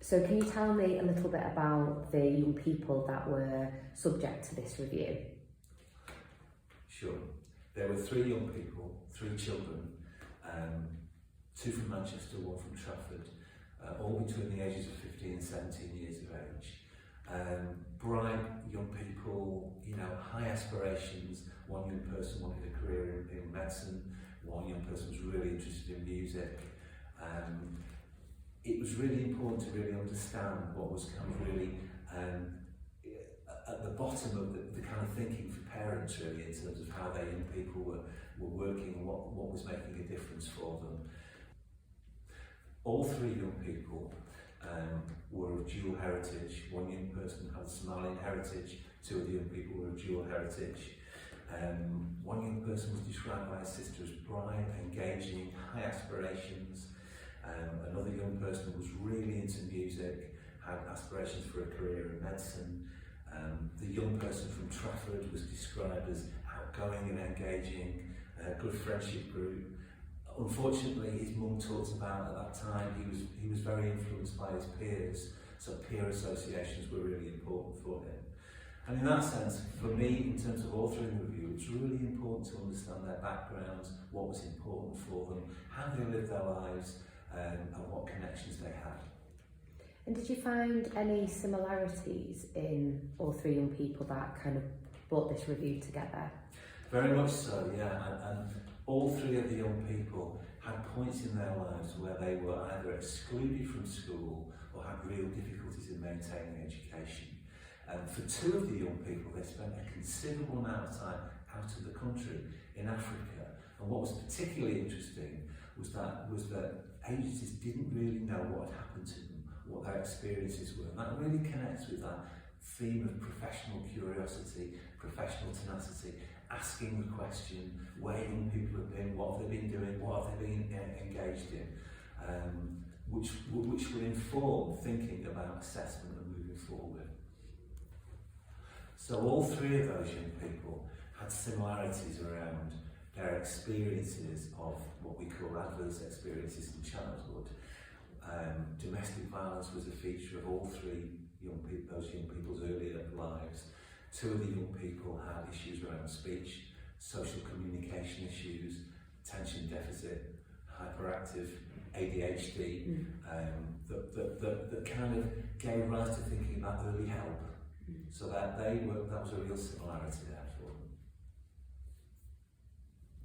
So can you tell me a little bit about the young people that were subject to this review? Sure. There were 3 young people, 3 children, 2 from Manchester, 1 from Trafford, all between the ages of 15 and 17 years of age. Bright young people, you know, high aspirations. One young person wanted a career in medicine, one young person was really interested in music. It was really important to really understand what was kind of really at the bottom of the kind of thinking for parents, really, in terms of how their young people were working and what was making a difference for them. All 3 young people were of dual heritage. One young person had Somalian heritage, 2 of the young people were of dual heritage. One young person was described by his sister as bright, engaging, high aspirations. Another young person was really into music, had aspirations for a career in medicine. The young person from Trafford was described as outgoing and engaging, a good friendship group. Unfortunately, his mum talked about at that time he was very influenced by his peers, so peer associations were really important for him. And in that sense, for me, in terms of authoring the review, it's really important to understand their backgrounds, what was important for them, how they lived their lives, and what connections they had. And did you find any similarities in all 3 young people that kind of brought this review together? Very much so, yeah. And all 3 of the young people had points in their lives where they were either excluded from school or had real difficulties in maintaining education. For 2 of the young people, they spent a considerable amount of time out of the country in Africa. And what was particularly interesting was that agencies didn't really know what had happened to them, what their experiences were. And that really connects with that theme of professional curiosity, professional tenacity, asking the question where young people have been, what have they been doing, what have they been engaged in, which will inform thinking about assessment and moving forward. So all 3 of those young people had similarities around their experiences of what we call adverse experiences in childhood. Domestic violence was a feature of all 3 those young people's earlier lives. 2 of the young people had issues around speech, social communication issues, attention deficit, hyperactive, ADHD, that kind of gave rise to thinking about early help. So that was a real similarity there.